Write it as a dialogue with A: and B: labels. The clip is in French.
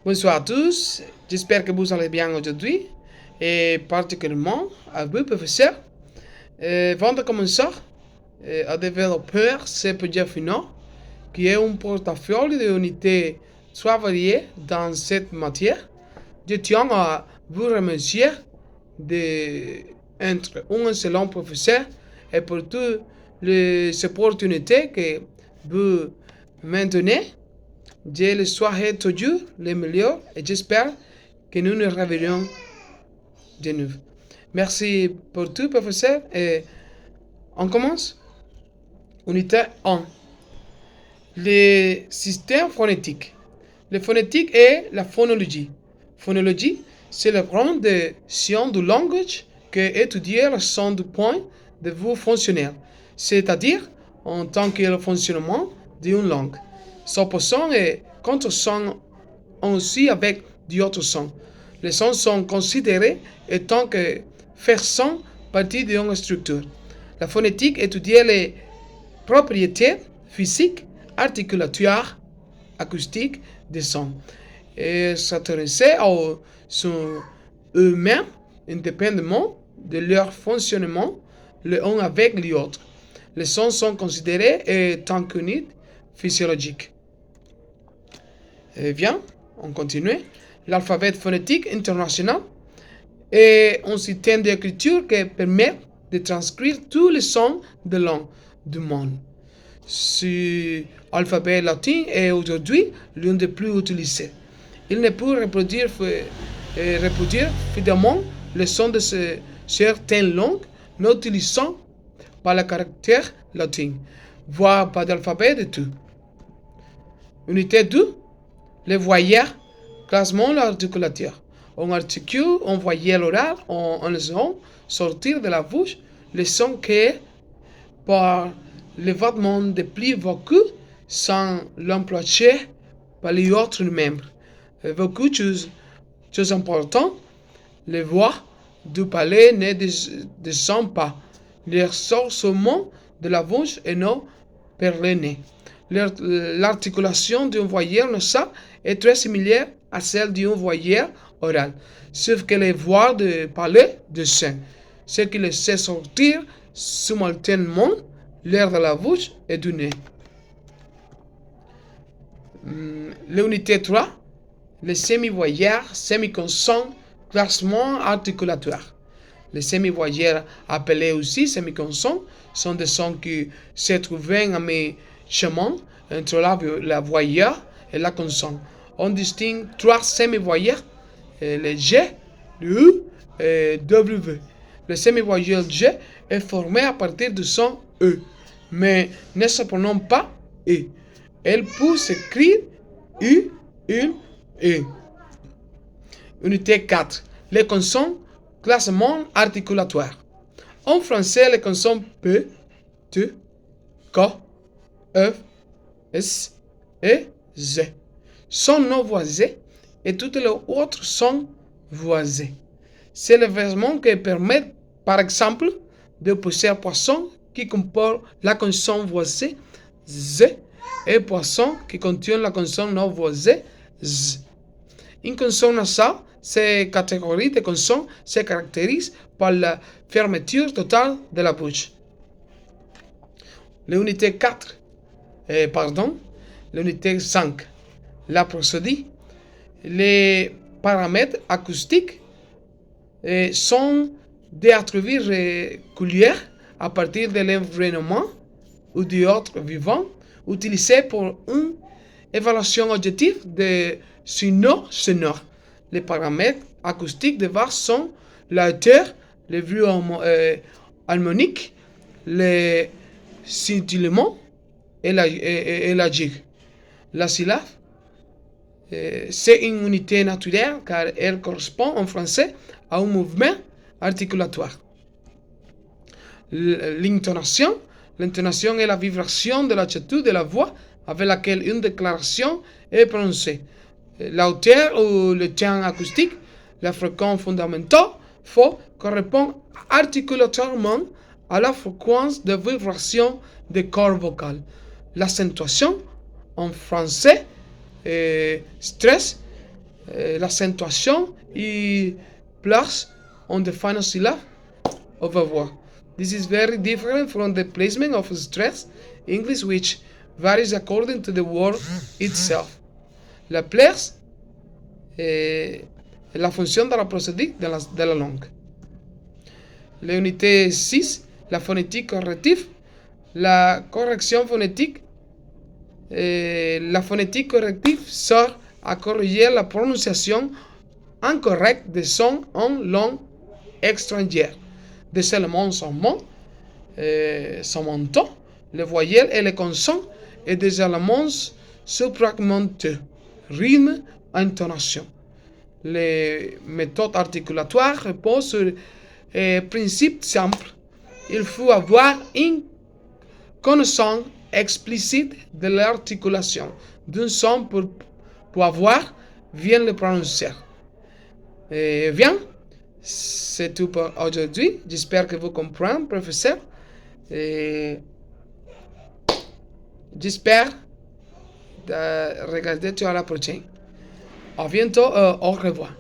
A: Bonsoir à tous, j'espère que vous allez bien aujourd'hui et particulièrement à vous, professeur. Avant de commencer à développer ce projet final, qui est un portefeuille d'unités travaillées dans cette matière, je tiens à vous remercier d'être un excellent professeur et pour toutes les opportunités que vous maintenez. Je le souhaite toujours le meilleur et j'espère que nous nous reverrons de nouveau. Merci pour tout, professeur. Et on commence. Unité 1. Le système phonétique. Le phonétique est la phonologie. Phonologie, c'est le branche de science du langage qui étudie le son du point de vue fonctionnel, c'est-à-dire en tant que le fonctionnement d'une langue. S'opposant et contre-son aussi avec d'autres sons. Les sons sont considérés étant que faisant partie d'une structure. La phonétique étudie les propriétés physiques, articulatoires, acoustiques des sons et s'intéresser aux sons eux-mêmes indépendamment de leur fonctionnement l'un avec l'autre. Les sons sont considérés étant qu'unités physiologiques. Bien, on continue. L'alphabet phonétique international est un système d'écriture qui permet de transcrire tous les sons de langue du monde. Ce alphabet latin est aujourd'hui l'un des plus utilisés. Il ne peut reproduire fidèlement les sons de certaines langues n'utilisant pas le caractère latin, voire pas d'alphabet du tout. Unité 2. Les voyelles, classement l'articulateur. On articule un voyelle orale en laissant sortir de la bouche les sons créés par l'évitement des plis vocaux sans l'employer par les autres membres. Beaucoup chose important, les voix du palais ne descendent pas. Elles sortent seulement de la bouche et non par le nez. L'articulation d'une voyelle nasale est très similaire à celle d'une voyelle orale, sauf que les voix de palais descendent, ce qui les fait sortir simultanément l'air de la bouche et du nez. L'unité 3, les semi-voyelles, semi-consonnes, classement articulatoire. Les semi-voyelles, appelées aussi semi-consonnes, sont des sons qui se trouvent à mi-chemin entre la voyelle et la consonne. On distingue trois semi-voyelles, les G, le U et W. Le semi-voyelle G est formé à partir du son E, mais ne se prononce pas E. Elle peut s'écrire U, U, E. Unité 4. Les consonnes, classement articulatoire. En français, les consonnes P, T, K, F, S et Z sont non voisées et toutes les autres sont voisées. C'est le versement qui permet, par exemple, de pousser un poisson qui comporte la consonne voisée Z et poisson qui contient la consonne non voisée Z. Une consonne nasale, ces catégories de consonnes se caractérisent par la fermeture totale de la bouche. L'unité 5. La procédure. Les paramètres acoustiques sont des attributs réguliers à partir de l'environnement ou d'autres vivants utilisés pour une évaluation objective de signaux sonores. Les paramètres acoustiques de base sont la hauteur, le bruit harmonique, le scintillement et la gigue. La syllabe, c'est une unité naturelle car elle correspond en français à un mouvement articulatoire. L'intonation est la vibration de l'attitude de la voix avec laquelle une déclaration est prononcée. La hauteur ou le temps acoustique, la fréquence fondamentale, correspond articulatoirement à la fréquence de vibration des cordes vocales. L'accentuation, en français, stress, l'accentuation et plus on the final syllable of a word. This is very different from the placement of stress English, which varies according to the word itself. La place est la fonction de la procédure de la langue. L'unité 6, la phonétique corrective. La correction phonétique. La phonétique corrective sert à corriger la prononciation incorrecte des sons en langue étrangère. Des éléments sont mots, son montant, les voyelles et les consonnes, et des éléments supragmenteux, rythme, intonation. Les méthodes articulatoires reposent sur principes simples. Il faut avoir une connaissance explicite de l'articulation d'un son pour avoir bien le prononcer. Bien, c'est tout pour aujourd'hui. J'espère que vous comprenez, professeur. J'espère de regarder à la prochaine. À bientôt, au revoir.